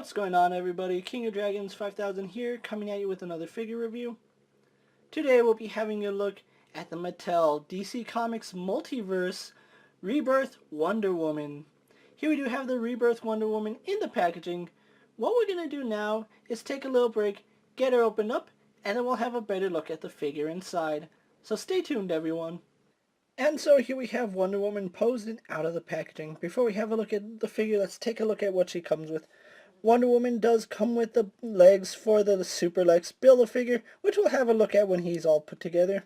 What's going on, everybody? King of Dragons 5000 here, coming at you with another figure review. Today we'll be having a look at the Mattel DC Comics Multiverse Rebirth Wonder Woman. Here we do have the Rebirth Wonder Woman in the packaging. What we're going to do now is take a little break, get her opened up, and then we'll have a better look at the figure inside. So stay tuned, everyone. And so here we have Wonder Woman posed and out of the packaging. Before we have a look at the figure, let's take a look at what she comes with. Wonder Woman does come with the legs for the Super Lex Build-A-Figure, which we'll have a look at when he's all put together.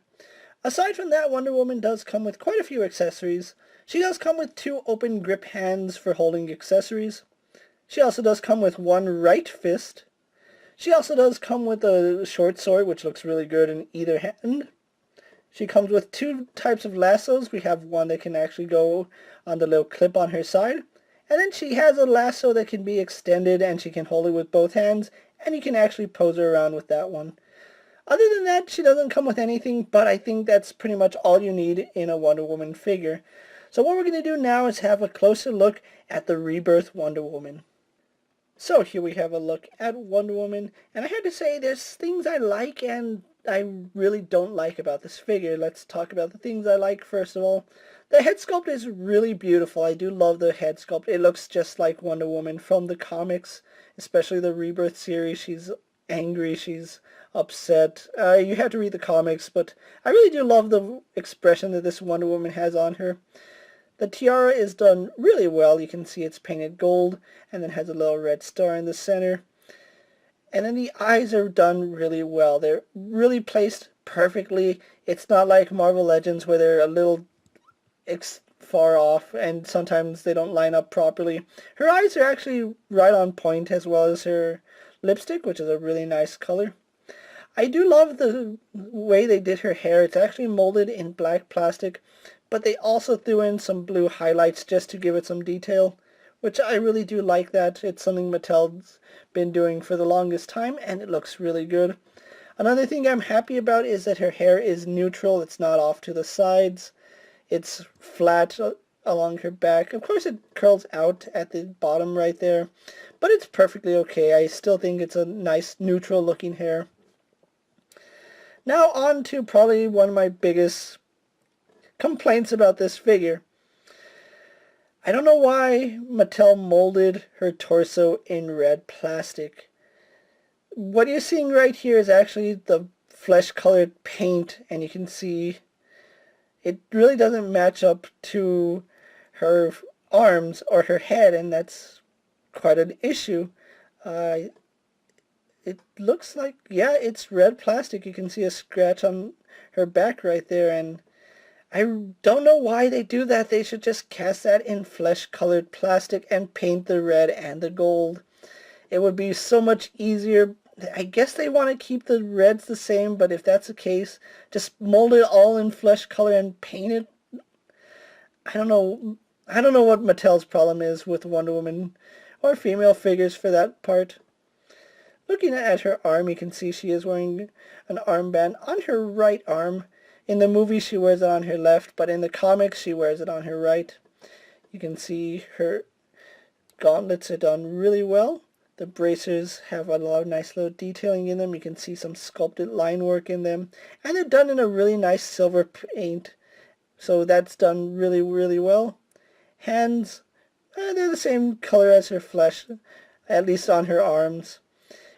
Aside from that, Wonder Woman does come with quite a few accessories. She does come with 2 open grip hands for holding accessories. She also does come with 1 right fist. She also does come with a short sword, which looks really good in either hand. She comes with 2 types of lassos. We have one that can actually go on the little clip on her side. And then she has a lasso that can be extended and she can hold it with both hands. And you can actually pose her around with that one. Other than that, she doesn't come with anything, but I think that's pretty much all you need in a Wonder Woman figure. So what we're going to do now is have a closer look at the Rebirth Wonder Woman. So here we have a look at Wonder Woman, and I had to say there's things I like and I really don't like about this figure. Let's talk about the things I like first of all. The head sculpt is really beautiful. I do love the head sculpt. It looks just like Wonder Woman from the comics, especially the Rebirth series. She's angry, she's upset. You have to read the comics, but I really do love the expression that this Wonder Woman has on her. The tiara is done really well. You can see it's painted gold and then has a little red star in the center. And then the eyes are done really well. They're really placed perfectly. It's not like Marvel Legends where they're a little far off and sometimes they don't line up properly. Her eyes are actually right on point, as well as her lipstick, which is a really nice color. I do love the way they did her hair. It's actually molded in black plastic, but they also threw in some blue highlights just to give it some detail, which I really do like that. It's something Mattel's been doing for the longest time, and it looks really good. Another thing I'm happy about is that her hair is neutral. It's not off to the sides. It's flat along her back. Of course, it curls out at the bottom right there, but it's perfectly okay. I still think it's a nice neutral looking hair. Now on to probably one of my biggest complaints about this figure. I don't know why Mattel molded her torso in red plastic. What you're seeing right here is actually the flesh-colored paint, and you can see it really doesn't match up to her arms or her head, and that's quite an issue. It looks like, yeah, it's red plastic. You can see a scratch on her back right there, and I don't know why they do that. They should just cast that in flesh-colored plastic and paint the red and the gold. It would be so much easier. I guess they want to keep the reds the same, but if that's the case, just mold it all in flesh color and paint it. I don't know what Mattel's problem is with Wonder Woman, or female figures for that part. Looking at her arm, you can see she is wearing an armband on her right arm. In the movie, she wears it on her left, but in the comics, she wears it on her right. You can see her gauntlets are done really well. The bracers have a lot of nice little detailing in them. You can see some sculpted line work in them. And they're done in a really nice silver paint. So that's done really, really well. Hands, they're the same color as her flesh, at least on her arms.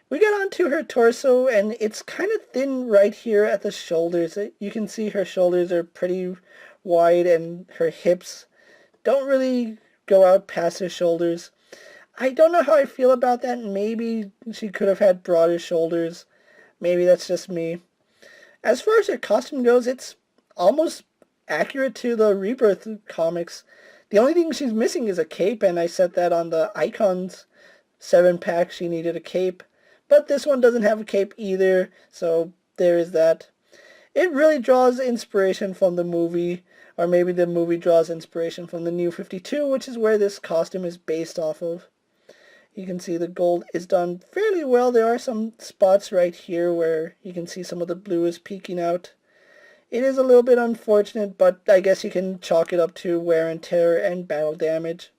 We get onto her torso, and it's kind of thin right here at the shoulders. You can see her shoulders are pretty wide, and her hips don't really go out past her shoulders. I don't know how I feel about that. Maybe she could have had broader shoulders. Maybe that's just me. As far as her costume goes, it's almost accurate to the Rebirth comics. The only thing she's missing is a cape, and I said that on the Icons 7-pack she needed a cape. But this one doesn't have a cape either, so there is that. It really draws inspiration from the movie, or maybe the movie draws inspiration from the New 52, which is where this costume is based off of. You can see the gold is done fairly well. There are some spots right here where you can see some of the blue is peeking out. It is a little bit unfortunate, but I guess you can chalk it up to wear and tear and battle damage.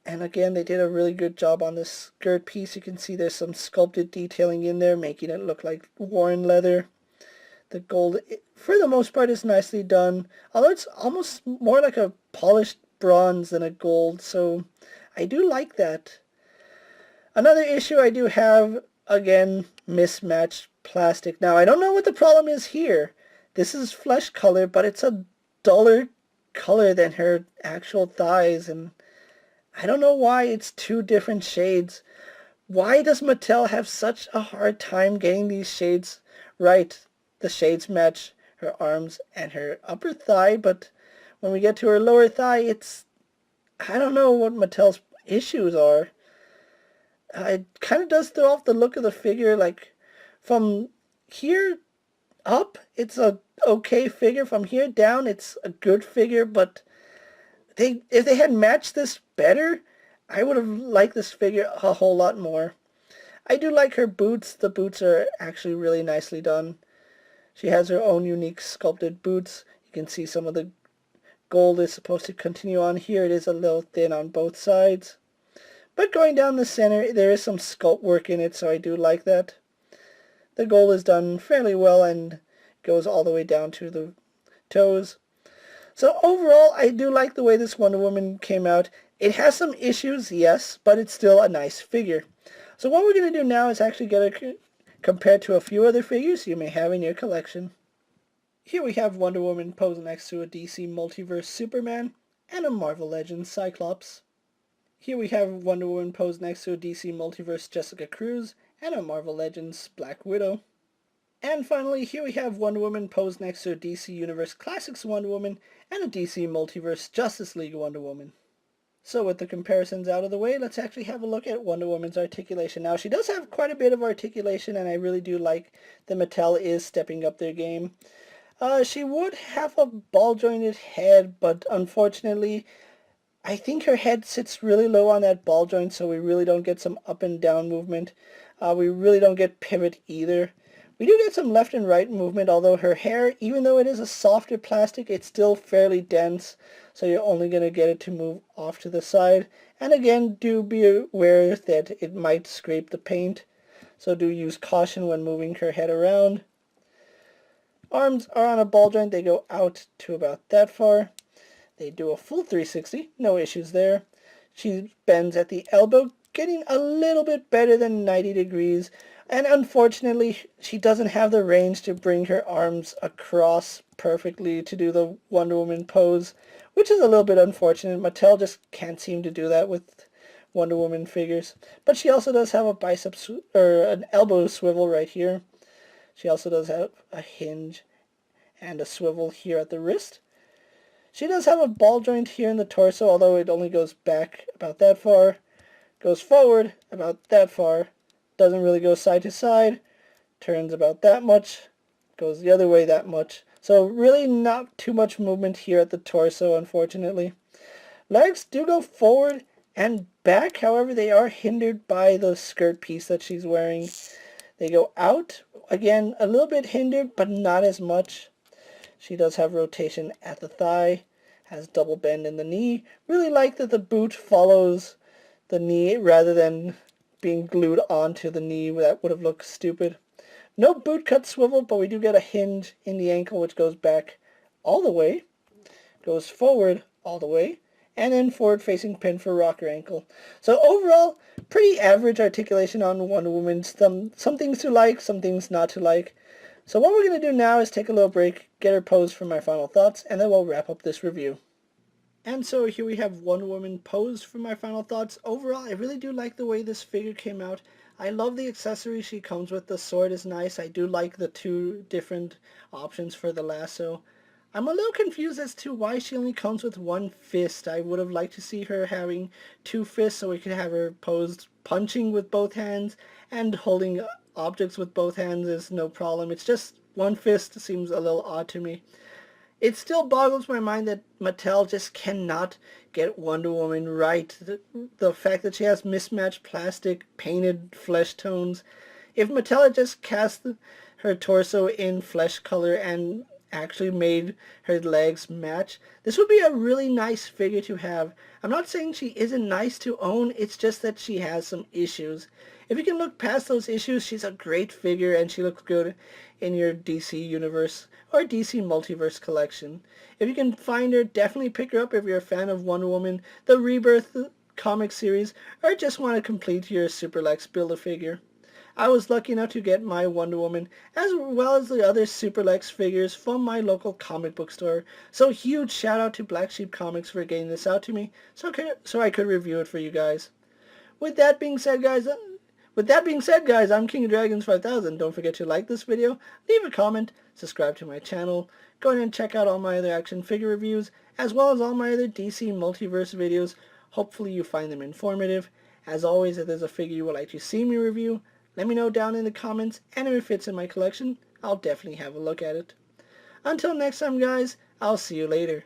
And again, they did a really good job on this skirt piece. You can see there's some sculpted detailing in there, making it look like worn leather. The gold, for the most part, is nicely done. Although it's almost more like a polished bronze than a gold, so I do like that. Another issue I do have, again, mismatched plastic. Now, I don't know what the problem is here. This is flesh color, but it's a duller color than her actual thighs, and I don't know why it's two different shades. Why does Mattel have such a hard time getting these shades right? The shades match her arms and her upper thigh, but when we get to her lower thigh, I don't know what Mattel's issues are. It kind of does throw off the look of the figure. Like, from here up, it's a okay figure. From here down, it's a good figure, but if they had matched this better, I would have liked this figure a whole lot more. I do like her boots. The boots are actually really nicely done. She has her own unique sculpted boots. You can see some of the gold is supposed to continue on here. It is a little thin on both sides. But going down the center, there is some sculpt work in it, so I do like that. The gold is done fairly well and goes all the way down to the toes. So overall, I do like the way this Wonder Woman came out. It has some issues, yes, but it's still a nice figure. So what we're going to do now is actually get her compared to a few other figures you may have in your collection. Here we have Wonder Woman posed next to a DC Multiverse Superman and a Marvel Legends Cyclops. Here we have Wonder Woman posed next to a DC Multiverse Jessica Cruz and a Marvel Legends Black Widow. And finally, here we have Wonder Woman posed next to a DC Universe Classics Wonder Woman and a DC Multiverse Justice League Wonder Woman. So with the comparisons out of the way, let's actually have a look at Wonder Woman's articulation. Now, she does have quite a bit of articulation, and I really do like that Mattel is stepping up their game. She would have a ball-jointed head, but unfortunately, I think her head sits really low on that ball joint, so we really don't get some up and down movement. We really don't get pivot either. We do get some left and right movement, although her hair, even though it is a softer plastic, it's still fairly dense, so you're only going to get it to move off to the side. And again, do be aware that it might scrape the paint, so do use caution when moving her head around. Arms are on a ball joint. They go out to about that far. They do a full 360, no issues there. She bends at the elbow, getting a little bit better than 90 degrees. And unfortunately, she doesn't have the range to bring her arms across perfectly to do the Wonder Woman pose, which is a little bit unfortunate. Mattel just can't seem to do that with Wonder Woman figures. But she also does have a an elbow swivel right here. She also does have a hinge and a swivel here at the wrist. She does have a ball joint here in the torso, although it only goes back about that far. Goes forward about that far. Doesn't really go side to side. Turns about that much. Goes the other way that much. So really not too much movement here at the torso, unfortunately. Legs do go forward and back. However, they are hindered by the skirt piece that she's wearing. They go out. Again, a little bit hindered, but not as much. She does have rotation at the thigh, has double bend in the knee. Really like that the boot follows the knee rather than being glued onto the knee. That would have looked stupid. No boot cut swivel, but we do get a hinge in the ankle which goes back all the way, goes forward all the way, and then forward facing pin for rocker ankle. So overall, pretty average articulation on Wonder Woman. Some things to like, some things not to like. So what we're going to do now is take a little break, get her posed for my final thoughts, and then we'll wrap up this review. And so here we have Wonder Woman posed for my final thoughts. Overall, I really do like the way this figure came out. I love the accessories she comes with. The sword is nice. I do like the two different options for the lasso. I'm a little confused as to why she only comes with one fist. I would have liked to see her having two fists so we could have her posed punching with both hands and holding objects with both hands is no problem. It's just one fist seems a little odd to me. It still boggles my mind that Mattel just cannot get Wonder Woman right. The fact that she has mismatched plastic, painted flesh tones. If Mattel had just cast her torso in flesh color and actually made her legs match. This would be a really nice figure to have. I'm not saying she isn't nice to own, it's just that she has some issues. If you can look past those issues, she's a great figure and she looks good in your DC Universe or DC Multiverse collection. If you can find her, definitely pick her up if you're a fan of Wonder Woman, the Rebirth comic series, or just want to complete your Super Lex Build-A-Figure. I was lucky enough to get my Wonder Woman as well as the other Super Lex figures from my local comic book store. So huge shout out to Black Sheep Comics for getting this out to me so I could review it for you guys. With that being said, guys, I'm King of Dragons 5000. Don't forget to like this video, leave a comment, subscribe to my channel, go ahead and check out all my other action figure reviews, as well as all my other DC Multiverse videos. Hopefully you find them informative. As always, if there's a figure you would like to see me review, let me know down in the comments, and if it fits in my collection, I'll definitely have a look at it. Until next time, guys, I'll see you later.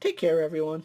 Take care, everyone.